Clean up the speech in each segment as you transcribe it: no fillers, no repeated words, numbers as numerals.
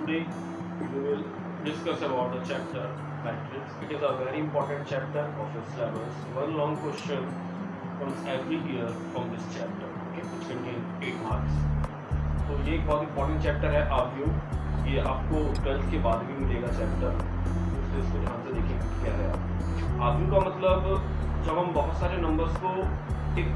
today we will discuss about the chapter matrix. It is a very important chapter of your syllabus. One long question comes every year from this chapter, okay, which contains 8 marks. तो ये एक बहुत important chapter है आव्यू. ये आपको 12th के बाद भी मिलेगा चैप्टर, तो इसको ध्यान से देखेंगे क्या है. आव्यू का मतलब जब हम बहुत सारे नंबर्स को एक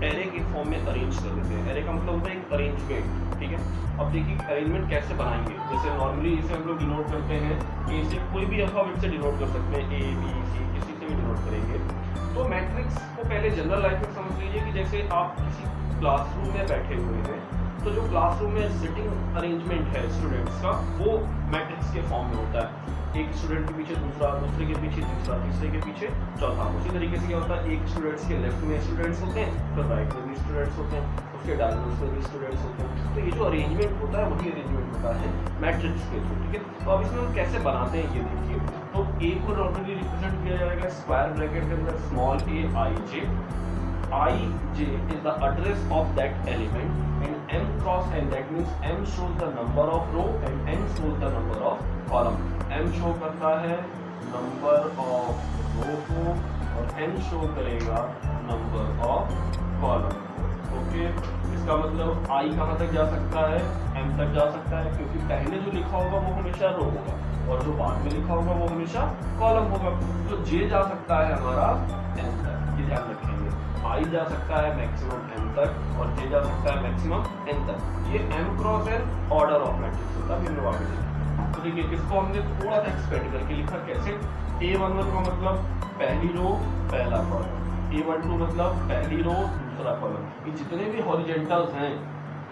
एरे के फॉर्म में अरेंज कर देते हैं. एरे का मतलब होता है एक अरेंजमेंट, ठीक है. अब देखिए अरेंजमेंट कैसे बनाएंगे. जैसे नॉर्मली इसे हम लोग डिनोट करते हैं ए से, कोई भी अल्फाबेट से डिनोट कर सकते हैं, ए बी सी किसी से भी डिनोट करेंगे. तो मैट्रिक्स को पहले जनरल लाइफ में समझ लीजिए कि जैसे आप किसी क्लासरूम में बैठे हुए हैं, तो जो क्लासरूम में सिटिंग अरेंजमेंट है स्टूडेंट्स का, वो मैट्रिक्स के फॉर्म में होता है. एक स्टूडेंट के पीछे दूसरा, दूसरे के पीछे तीसरा, तीसरे के पीछे चौथा. उसी तरीके से क्या होता है, एक स्टूडेंट्स के लेफ्ट में स्टूडेंट्स होते हैं, फिर राइट में भी स्टूडेंट्स होते हैं, उसके डायगोनल्स में भी स्टूडेंट्स होते हैं. तो ये जो अरेंजमेंट होता है वही अरेंजमेंट होता है मैट्रिक्स के थ्रू, ठीक है. तो अब इसमें हम कैसे बनाते हैं ये देखिए. तो ए को नॉर्मली रिप्रेजेंट किया जाएगा स्क्वायर ब्रैकेट के अंदर small A I J. I j is the address of that element, and m cross n, that means m shows the number of row and n shows the number of column. m show करता है number of row को और n show करेगा number of column. Okay, इसका मतलब i कहाँ तक जा सकता है, m तक जा सकता है, क्योंकि पहले जो लिखा होगा वो हमेशा रो होगा और जो बाद में लिखा होगा वो हमेशा कॉलम होगा. तो j जा सकता है हमारा n तक, ये ध्यान रखेंगे. i जा सकता है मैक्सिमम m तक और j जा सकता है मैक्सिमम n तक. ये m cross n order of matrix होता है. तो देखिए इसको हमने थोड़ा सा एक्सपेंड करके लिखा. कैसे, a11 का मतलब पहली रो पहला कॉलम, a12 मतलब पहली रो दूसरा कॉलम. ये जितने भी हॉरिजॉन्टल्स हैं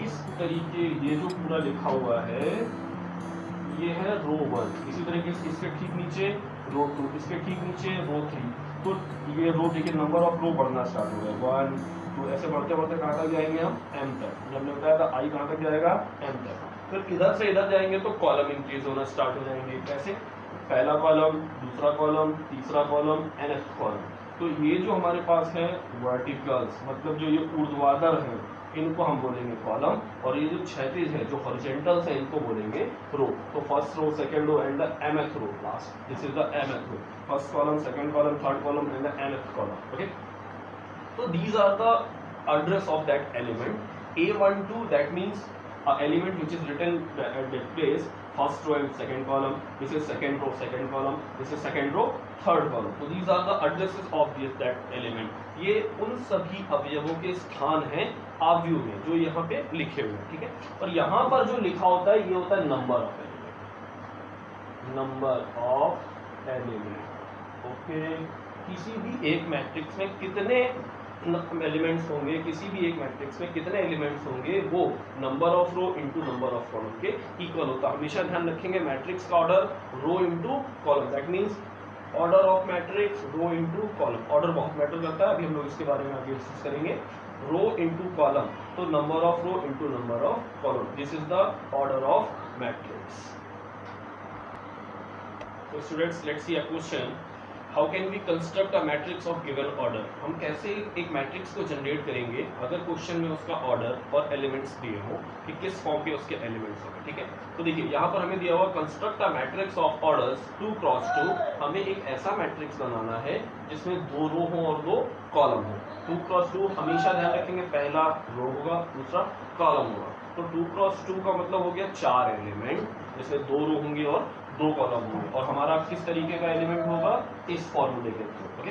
इस तरीके, ये जो पूरा लिखा हुआ है ये है रो 1. इसी तरीके से इसके ठीक नीचे रो 2, इसके ठीक नीचे रो 3. तो ये रो देखिए नंबर ऑफ रो बढ़ना स्टार्ट हो गया, 1 2 ऐसे बढ़ते बढ़ते कहाँ तक जाएंगे हम, m तक. जब हमने बताया था i कहाँ तक जाएगा, m तक. फिर इधर से इधर जाएंगे तो कॉलम इंक्रीज होना स्टार्ट हो जाएंगे. कैसे, पहला कॉलम, दूसरा कॉलम, तीसरा कॉलम, nth कॉलम. तो ये जो हमारे पास है वर्टिकल्स, मतलब जो ये ऊर्ध्वाधर है, इनको हम बोलेंगे कॉलम, और ये जो क्षैतिज है जो हॉरिजॉन्टल्स हैं इनको बोलेंगे रो. तो first row, second row and the mth row last, this is the mth row. First column, second column, third column and the nth column. Okay, so these are the address of that element. A12 that means a element which is written at that place, first row and second column. This is second row, second column. This is second row, third column. So these are the addresses of that element. ये उन सभी अवयवों के स्थान हैं आव्यूह में जो यहाँ पे लिखे हुए हैं, ठीक है. और यहाँ पर जो लिखा होता है ये होता है number of element, number of element. Okay, किसी भी एक मैट्रिक्स में कितने एलिमेंट्स होंगे, किसी भी एक मैट्रिक्स में कितने एलिमेंट्स होंगे, वो number of row into number of column के इक्वल होता है. हमेशा ध्यान रखेंगे मैट्रिक्स का order row into column, that means order of matrix row into column. Order बहुत मैटर करता है, अभी हम लोग इसके बारे में आगे डिस्कस करेंगे. रो इनटू कॉलम, तो number of row into number of column, this is the order of matrix. So students, let's see a question. How can we construct a matrix of given order? हम कैसे एक matrix को generate करेंगे अगर question में उसका order और elements दिए हो कि किस फॉर्म के उसके एलिमेंट्स होंगे, ठीक है. तो देखिए यहाँ पर हमें दिया हुआ construct a matrix of orders 2 cross 2. हमें एक ऐसा मैट्रिक्स बनाना है जिसमें 2 रो हो और 2 कॉलम हो. 2 क्रॉस 2 हमेशा ध्यान रखेंगे, पहला रो होगा, दूसरा कॉलम होगा. तो 2 क्रॉस 2 का मतलब हो गया 4 एलिमेंट, जिसमें 2 रो होंगे और 2 कॉलम होंगे. और हमारा किस तरीके का एलिमेंट होगा, इस फॉर्मूले के थ्रू. ओके,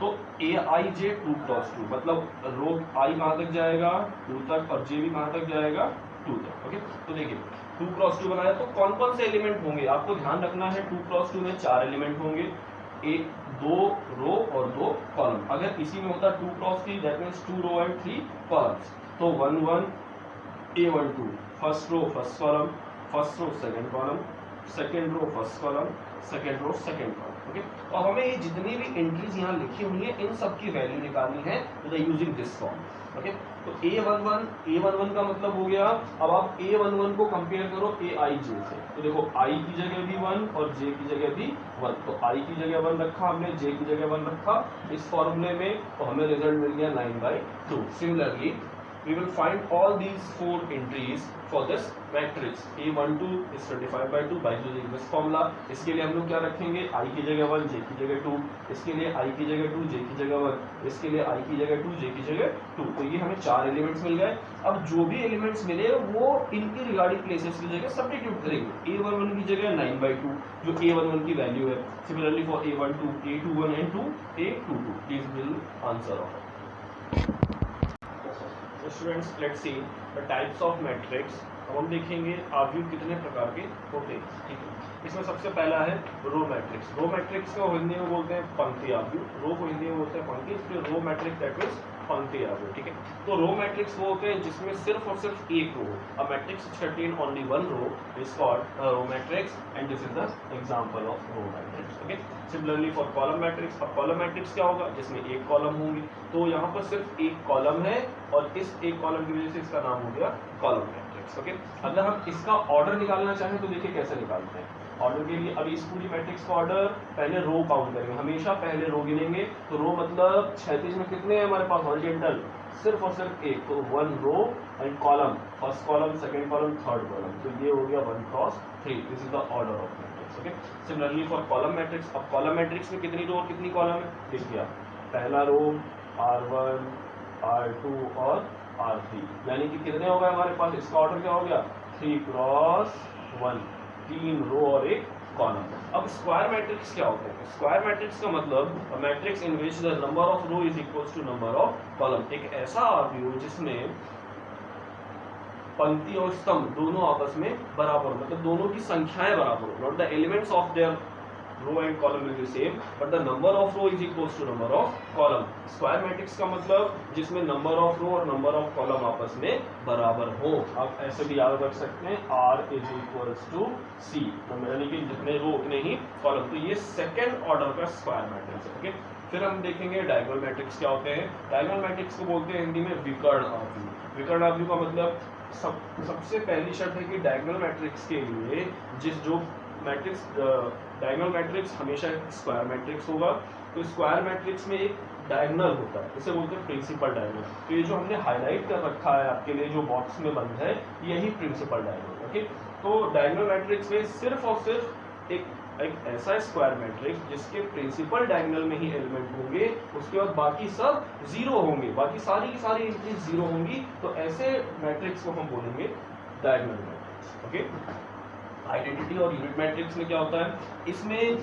तो ए आई जे 2 क्रॉस 2 मतलब रो आई कहाँ तक जाएगा, 2 तक, और जे भी कहाँ तक जाएगा, 2 तक. ओके, तो देखिए 2 क्रॉस 2 बनाया तो कौन कौन से एलिमेंट होंगे आपको ध्यान रखना है. 2 क्रॉस 2 में 4 एलिमेंट होंगे, 2 रो और 2 कॉलम. अगर इसी में होता 2 cross 3 that means 2 row and 3 columns. तो 1 1 A12 first row first column, first row second column, second row first column, second row second column. Okay, तो हमें ये जितनी भी एंट्रीज यहाँ लिखी हुई है इन सब की वैल्यू निकालनी है यूजिंग दिस फॉर्म. ओके, तो A11 का मतलब हो गया. अब आप A11 को कंपेयर करो AIJ से, तो देखो I की जगह भी 1 और J की जगह भी 1. तो I की जगह 1 रखा हमने, J की जगह 1 रखा इस फॉर्मूले में, तो हमें रिजल्ट मिल गया 9/2. Similarly we will find all these four entries for this matrix A12 is 25/2 by using this formula। इसके लिए हम लोग क्या रखेंगे, i की जगह 1, j की जगह 2, इसके लिए i की जगह 2, j की जगह 1, इसके लिए i की जगह 2, j की जगह 2। तो ये हमें 4 एलिमेंट्स मिल गए। अब जो भी एलिमेंट्स मिले वो इनकी रिगार्डिंग प्लेसेस की जगह सब्स्टिट्यूट करेंगे। A11 की जगह 9/2 जो A11 की वैल्यू है। Similarly for A12, A21 and 2, A22 this will answer of. Students let's see the types of matrix. अब हम देखेंगे आव्यूह कितने प्रकार के होते हैं, ठीक है। इसमें सबसे पहला है रो मैट्रिक्स। रो मैट्रिक्स को हिंदी में बोलते हैं पंक्ति आव्यूह, रो को हिंदी में बोलते हैं पंक्ति, इसलिए रो मैट्रिक्स दैट मींस पंक्ति आव्यूह, ठीक है। तो रो मैट्रिक्स वो होते हैं जिसमें सिर्फ और सिर्फ एक row. A matrix which contain only one row is called row matrix and this is the example of row matrix, okay. Similarly for column matrix. अब कॉलम मैट्रिक्स क्या होगा, जिसमें एक कॉलम होंगे। तो यहाँ पर सिर्फ एक कॉलम है और इस एक कॉलम की वजह से इसका नाम हो गया कॉलम मैट्रिक्स, ओके। अगर हम इसका ऑर्डर निकालना चाहें तो देखिए कैसे निकालते हैं। ऑर्डर के लिए अभी इस पूरी मैट्रिक्स का ऑर्डर पहले रो काउंट करेंगे, हमेशा पहले रो गिनेंगे। तो रो मतलब क्षैतिज में कितने हैं हमारे पास, हॉरिजॉन्टल सिर्फ और सिर्फ एक, तो 1 row and column, first column, second column, third column. तो ये हो गया 1 cross 3, this is the order of matrix, okay. Similarly for column matrix. अब कॉलम मैट्रिक्स में कितनी रो और कितनी कॉलम है, देखिए आप पहला रो R1, R2 और R3, यानी कि कितने हो गए हमारे पास, इसका ऑर्डर क्या हो गया 3 क्रॉस 1, 3 रो और एक कॉलम। अब स्क्वायर मैट्रिक्स क्या होते हैं, स्क्वायर मैट्रिक्स का मतलब matrix in which the number of row is equals to number of column. एक ऐसा आव्यूह जिसमें पंक्ति और स्तंभ दोनों आपस में बराबर, मतलब दोनों की संख्याएं बराबर हो, not the elements of their row and column will be same but the number of row is equals to number of column. Square matrix का मतलब जिसमें नंबर ऑफ रो और नंबर ऑफ कॉलम आपस में बराबर हो। आप ऐसे भी याद रख सकते हैं R is equals to C, यानी कि जितने रो उतने ही कॉलम। तो ये सेकेंड ऑर्डर का स्क्वायर मैट्रिक्स है, ओके। फिर हम देखेंगे डायगोनल मैट्रिक्स क्या होते हैं। डायगोनल मैट्रिक्स को बोलते हैं हिंदी में विकर्ण आव्यूह। विकर्ण आव्यूह का मतलब सबसे पहली शर्त है कि डायगोनल मैट्रिक्स के लिए जो मैट्रिक्स डायगोनल मैट्रिक्स हमेशा स्क्वायर मैट्रिक्स होगा। तो स्क्वायर मैट्रिक्स में एक डायगोनल होता है, इसे बोलते हैं प्रिंसिपल डायगोनल। तो ये जो हमने हाईलाइट कर रखा है आपके लिए जो बॉक्स में बंद है, यही प्रिंसिपल डायगोनल, ओके। तो डायगोनल मैट्रिक्स में सिर्फ और सिर्फ एक ऐसा स्क्वायर मैट्रिक्स जिसके प्रिंसिपल डायगोनल में ही एलिमेंट होंगे, उसके बाद बाकी सब जीरो होंगे, बाकी सारी की सारी एंट्रीज जीरो होंगी। तो ऐसे मैट्रिक्स को हम बोलेंगे डायगोनल मैट्रिक्स, ओके। आइडेंटिटी और यूनिट मैट्रिक्स में क्या होता है, इसमें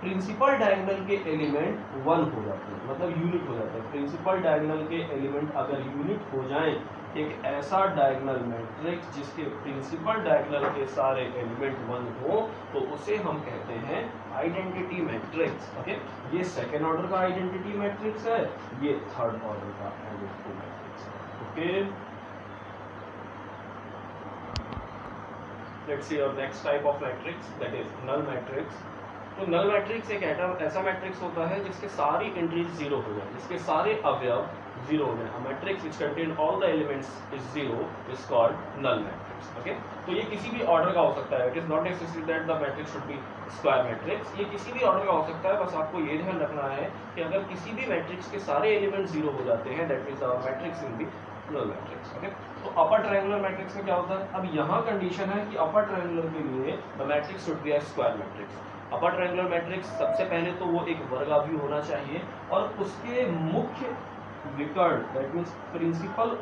प्रिंसिपल डायगोनल के एलिमेंट 1 हो जाते हैं, मतलब यूनिट हो जाते हैं। प्रिंसिपल डायगोनल के एलिमेंट अगर यूनिट हो जाएं, एक ऐसा डायगोनल मैट्रिक्स जिसके प्रिंसिपल डायगोनल के सारे एलिमेंट 1 हो, तो उसे हम कहते हैं आइडेंटिटी मैट्रिक्स, ओके। ये सेकेंड ऑर्डर का आइडेंटिटी मैट्रिक्स है, ये थर्ड ऑर्डर का आइडेंटिटी मैट्रिक्स है, okay. Let's see our next type of matrix, that is null matrix। तो null matrix एक ऐसा मैट्रिक्स होता है जिसके सारी एंट्रीज जीरो हो जाए, जिसके सारे अवयव जीरो हो जाए। A matrix which contain all the elements is zero is called null matrix, okay। तो ये किसी भी ऑर्डर का हो सकता है, it is not necessary that the matrix should be square matrix। ये किसी भी ऑर्डर का हो सकता है, बस आपको ये ध्यान रखना है कि अगर किसी भी मैट्रिक्स के सारे एलिमेंट जीरो हो जाते हैं, that means our matrix will be null matrix, okay। तो अपर ट्रायंगुलर मैट्रिक्स में क्या होता है, अब यहाँ कंडीशन है कि अपर ट्रायंगुलर के लिए the matrix should be a square matrix. Upper triangular matrix सबसे पहले तो वो एक वर्गाव्यूह होना चाहिए और उसके मुख्य विकर्ण दैट मींस प्रिंसिपल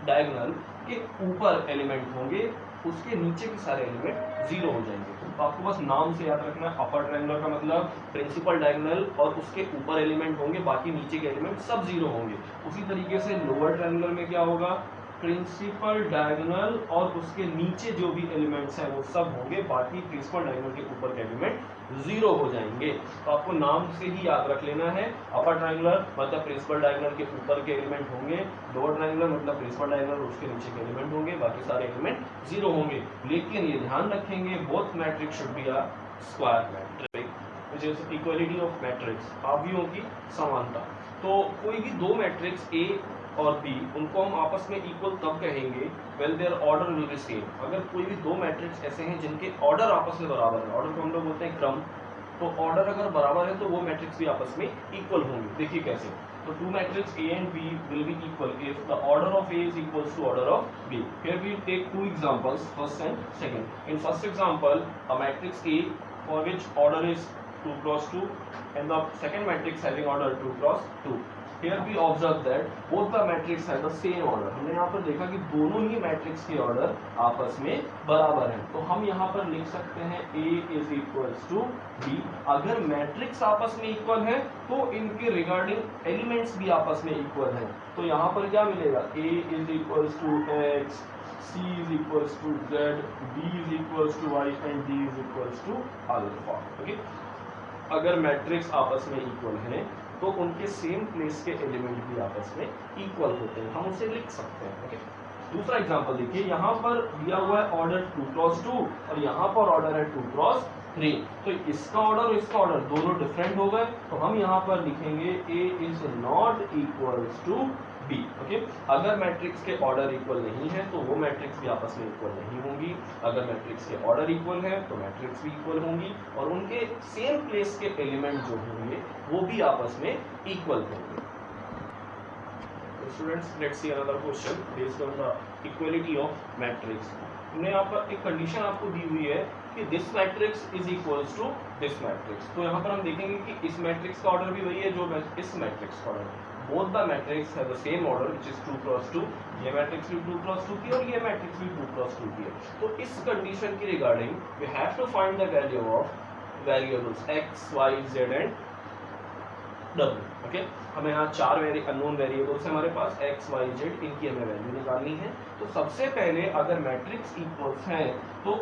डायगोनल के ऊपर एलिमेंट होंगे, उसके नीचे के सारे एलिमेंट जीरो हो जाएंगे। तो आपको बस नाम से याद रखना है, अपर ट्रायंगुलर का मतलब प्रिंसिपल डायगोनल और उसके ऊपर एलिमेंट होंगे, बाकी नीचे के एलिमेंट सब जीरो होंगे। उसी तरीके से लोअर ट्रायंगुलर में क्या होगा, प्रिंसिपल डायगोनल और उसके नीचे जो भी एलिमेंट्स हैं वो सब होंगे, बाकी प्रिंसिपल डायगोनल के ऊपर के एलिमेंट जीरो हो जाएंगे। तो आपको नाम से ही याद रख लेना है, अपर ट्रायंगुलर मतलब प्रिंसिपल डायगोनल के ऊपर के एलिमेंट होंगे, लोअर ट्रायंगुलर मतलब प्रिंसिपल डायगोनल उसके नीचे के एलिमेंट होंगे, बाकी सारे एलिमेंट जीरो होंगे। लेकिन ये ध्यान रखेंगे both matrix should be a square matrix which is equality of matrix, आव्यूहों की समानता। तो कोई भी दो मैट्रिक्स ए और बी, उनको हम आपस में इक्वल तब कहेंगे well their order will be same. अगर कोई भी दो मैट्रिक्स ऐसे हैं जिनके ऑर्डर आपस में बराबर है, ऑर्डर को हम लोग बोलते हैं क्रम, तो ऑर्डर अगर बराबर है तो वो मैट्रिक्स भी आपस में इक्वल होंगे। देखिए कैसे, तो two matrix A and B will be equal if the order of A is equals to order of B. Here we take two examples, first and second. In first example, a matrix A for which order is 2 cross 2 and the second matrix having order 2 cross 2. Here we observe that both the matrix have the same order. हमने यहाँ पर देखा कि दोनों ही matrix के order आपस में बराबर हैं। तो हम यहाँ पर लिख सकते हैं A is equals to B। अगर मैट्रिक्स आपस में इक्वल है तो इनके रिगार्डिंग एलिमेंट्स भी आपस में इक्वल हैं। तो यहाँ पर क्या मिलेगा, A is equals to X, C is equals to Z, D is equals to Y and D is equals to alpha। Okay, अगर मैट्रिक्स आपस में इक्वल हैं तो उनके सेम प्लेस के एलिमेंट भी आपस में इक्वल होते हैं, हम उसे लिख सकते हैं। ओके, दूसरा एग्जांपल देखिए, यहाँ पर दिया हुआ है ऑर्डर 2 क्रॉस 2 और यहाँ पर ऑर्डर है 2 क्रॉस 3। तो इसका ऑर्डर और इसका ऑर्डर दोनों डिफरेंट हो गए, तो हम यहाँ पर लिखेंगे A is not equals to B। Okay, अगर मैट्रिक्स के ऑर्डर इक्वल नहीं है तो वो मैट्रिक्स भी आपस में इक्वल नहीं होंगी। अगर मैट्रिक्स के ऑर्डर इक्वल है तो मैट्रिक्स भी इक्वल होंगी और उनके सेम प्लेस के एलिमेंट जो होंगे वो भी आपस में इक्वल होंगे। Students, let's see another question based on the equality of matrix. हमने यहाँ पर एक कंडीशन आपको दी हुई है कि this matrix is equals to this matrix. तो यहाँ पर हम देखेंगे कि इस मैट्रिक्स का ऑर्डर भी वही है जो इस मैट्रिक्स का order. Both the matrix have the same order which is 2 cross 2। ये मैट्रिक्स भी 2 क्रॉस 2 की और ये मैट्रिक्स भी 2 क्रॉस 2 की है। तो इस कंडीशन की regarding we have to find the value of variables x, y, z and w। Okay, हमें यहाँ 4 अननोन वेरिएबल्स हैं हमारे पास x, y, z, इनकी हमें वैल्यू निकालनी है। तो सबसे पहले अगर मैट्रिक्स इक्वल्स हैं तो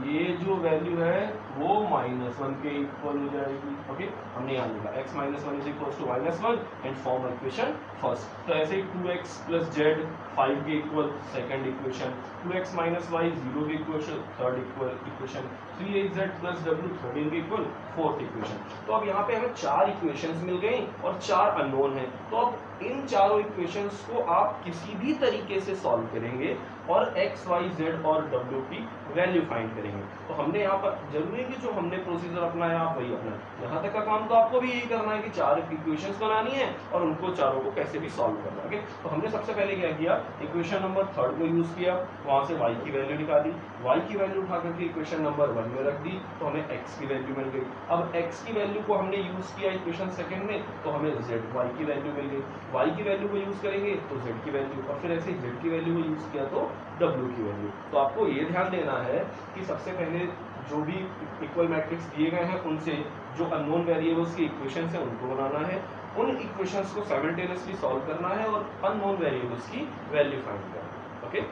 ये जो वैल्यू है वो -1 के इक्वल हो जाएगी। ओके, हमने यहाँ लिखा x - 1 is equals to -1 and form equation first. तो ऐसे ही 2x + z 5 के equal second equation, 2x - y 0 के equation third equation, 3az + w 13 के इक्वल फोर्थ इक्वेशन। तो अब यहाँ पे हमें 4 इक्वेशंस मिल गई और 4 अननोन हैं। तो अब इन चारों इक्वेशंस को आप किसी भी तरीके से सॉल्व करेंगे और x, y, z और w की वैल्यू फाइंड करेंगे। तो हमने यहाँ पर जरूरी है कि जो हमने प्रोसीजर अपनाया आप वही अपना, यहाँ तक का काम तो आपको भी यही करना है कि 4 इक्वेशंस बनानी है और उनको चारों को कैसे भी सॉल्व करना है। ओके, तो हमने सबसे पहले क्या किया, इक्वेशन नंबर 3 को यूज किया, वहां से y की वैल्यू निकाली, y की वैल्यू उठा करके इक्वेशन नंबर 1 में रख दी तो हमें x की वैल्यू मिल गई। अब x की वैल्यू को हमने यूज किया इक्वेशन सेकंड में तो हमें z y की वैल्यू मिल गई, y की वैल्यू को यूज करेंगे तो z की वैल्यू और फिर ऐसे z की वैल्यू को यूज किया तो w की वैल्यू। तो आपको ये ध्यान देना है कि सबसे पहले जो भी इक्वल मैट्रिक्स दिए गए हैं उनसे जो अननोन वेरिएबल्स की इक्वेशंस हैं उनको बनाना है, उन इक्वेशंस को साइमल्टेनियसली सॉल्व करना है और अननोन वेरिएबल्स की वैल्यू फाइंड करना है। Okay,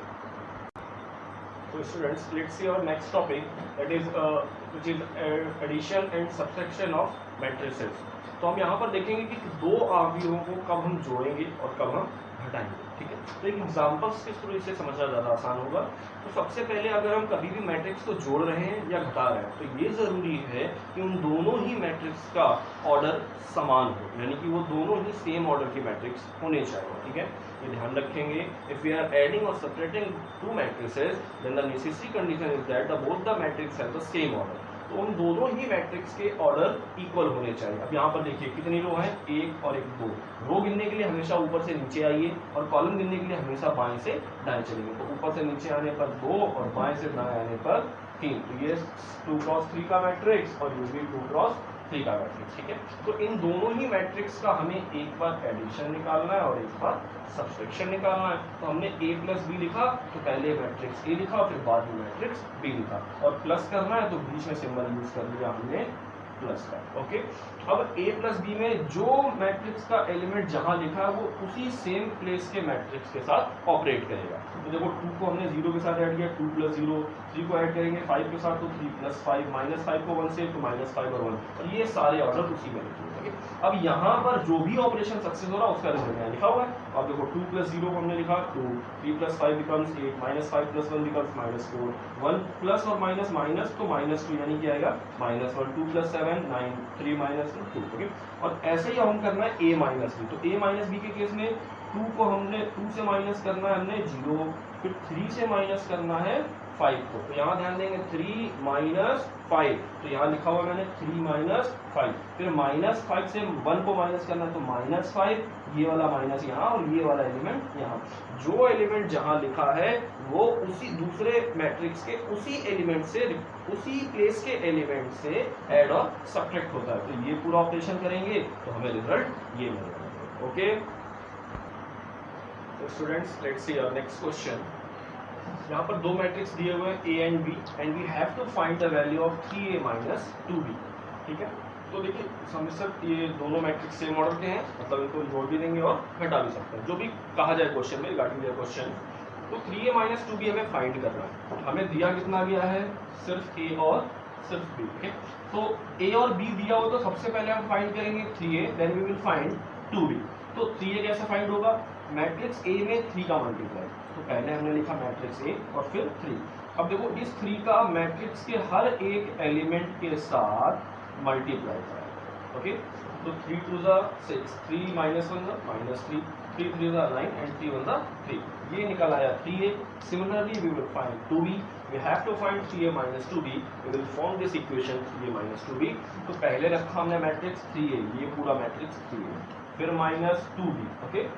so students, let's see our next topic, that is which is addition and subtraction of matrices। तो हम यहाँ पर देखेंगे कि दो अवयवों को कब हम जोड़ेंगे और कब हम घटाएंगे। ठीक है, तो एक एग्जांपल्स के थ्रू इसे समझना ज़्यादा आसान होगा। तो सबसे पहले अगर हम कभी भी मैट्रिक्स को जोड़ रहे हैं या घटा रहे हैं तो ये ज़रूरी है कि उन दोनों ही मैट्रिक्स का ऑर्डर समान हो, यानी कि वो दोनों ही सेम ऑर्डर की मैट्रिक्स होने चाहिए। ठीक है, ये ध्यान रखेंगे। इफ वी आर एडिंग और subtracting two matrices then the necessary condition is that the both the matrix have the same order. तो उन दोनों ही मैट्रिक्स के ऑर्डर इक्वल होने चाहिए। अब यहाँ पर देखिए कितनी रो हैं, 1 और 1 2। रो गिनने के लिए हमेशा ऊपर से नीचे आइए और कॉलम गिनने के लिए हमेशा बाएं से दाएं चलेंगे। तो ऊपर से नीचे आने पर 2 और बाएं से दाएं आने पर 3। तो ये 2 क्रॉस 3 का मैट्रिक्स और ये भी 2 क्रॉस 3 का मैट्रिक्स। ठीक है, तो इन दोनों ही मैट्रिक्स का हमें एक बार एडिशन निकालना है और एक बार सब्सट्रैक्शन निकालना है। तो हमने a + b लिखा तो पहले मैट्रिक्स a लिखा फिर बाद में मैट्रिक्स b लिखा, और प्लस करना है तो बीच में सिंबल यूज कर लिया हमने प्लस का। ओके, अब a + b में जो मैट्रिक्स का एलिमेंट जहां लिखा है वो उसी सेम प्लेस के मैट्रिक्स के साथ ऑपरेट करेगा। तो देखो 2 को हमने 0 के साथ ऐड किया, 2 + 0, 3 को ऐड करेंगे 5 के साथ तो 3 + 5, -5 को 1 से तो -5 और 1, और ये सारे ऑर्डर उसी में लिखे। अब यहाँ पर जो भी ऑपरेशन सक्सेस हो रहा है उसका रिजल्ट यहाँ लिखा हुआ है। अब देखो 2 + 0 को हमने लिखा 2, 3 + 5 becomes 8, -5 + 1 becomes -4, 1 प्लस और माइनस माइनस तो -2 यानी क्या आएगा -1, 2 + 7 9, 3 - 2। ओके, और ऐसे ही हम करना है a - b। तो a - b के केस में 2 को हमने 2 से माइनस करना है हमने 0, फिर 3 से माइनस करना है 5 को, तो यहाँ ध्यान देंगे 3 माइनस 5, तो यहाँ लिखा हुआ मैंने 3 माइनस 5, फिर माइनस 5 से 1 को माइनस करना है तो माइनस 5, ये वाला माइनस यहाँ और ये वाला एलिमेंट यहाँ। जो एलिमेंट जहाँ लिखा है वो उसी दूसरे मैट्रिक्स के उसी एलिमेंट से, उसी प्लेस के एलिमेंट से ऐड और सब्ट्रैक्ट होता है। तो ये पूरा ऑपरेशन करेंगे तो हमें रिजल्ट ये मिलेगा। Okay students, let's see our next question. यहाँ पर दो मैट्रिक्स दिए हुए हैं A and B and we have to find the value of 3A minus 2B। ठीक है, तो देखिए समझ ये दोनों मैट्रिक्स सेम ऑर्डर के हैं, मतलब इनको जोड़ भी देंगे और घटा भी सकते हैं, जो भी कहा जाए क्वेश्चन में रिगार्डिंग दिया क्वेश्चन। तो 3A माइनस 2B हमें फाइंड करना है। हमें दिया कितना गया है, सिर्फ A और सिर्फ B। ठीक, तो A और B दिया हो तो सबसे पहले हम फाइंड करेंगे 3A, then we will find 2B। तो 3A कैसे फाइंड होगा, मैट्रिक्स A में 3 का मल्टीप्लाई, तो पहले हमने लिखा मैट्रिक्स A और फिर 3। अब देखो इस 3 का मैट्रिक्स के हर एक एलिमेंट के साथ मल्टीप्लाई करें। ओके, तो 3 2 ज़ा 6, 3 माइनस 1 ज़ा माइनस 3, 3 3 ज़ा 9 एंड 3 1 ज़ा 3, ये निकल आया 3A। Similarly we will find 2B, we have to find 3A minus 2B, we will form this equation 3A minus 2B। तो पहले रखा हमने मैट्रिक्स 3A, ये पूरा मैट्रिक्स 3A, फिर माइनस 2B। ओके,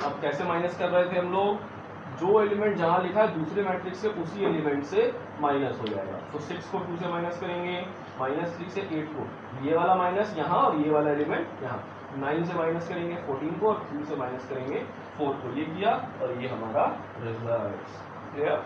अब कैसे माइनस कर रहे थे हम लोग, जो एलिमेंट जहां लिखा है दूसरे मैट्रिक्स से उसी एलिमेंट से माइनस हो जाएगा। तो 6 को 2 से माइनस करेंगे, माइनस 3 से 8 को, ये वाला माइनस यहाँ और ये वाला एलिमेंट यहाँ, 9 से माइनस करेंगे 14 को और 3 से माइनस करेंगे 4 को, ये किया और ये हमारा रिजल्ट। क्लियर।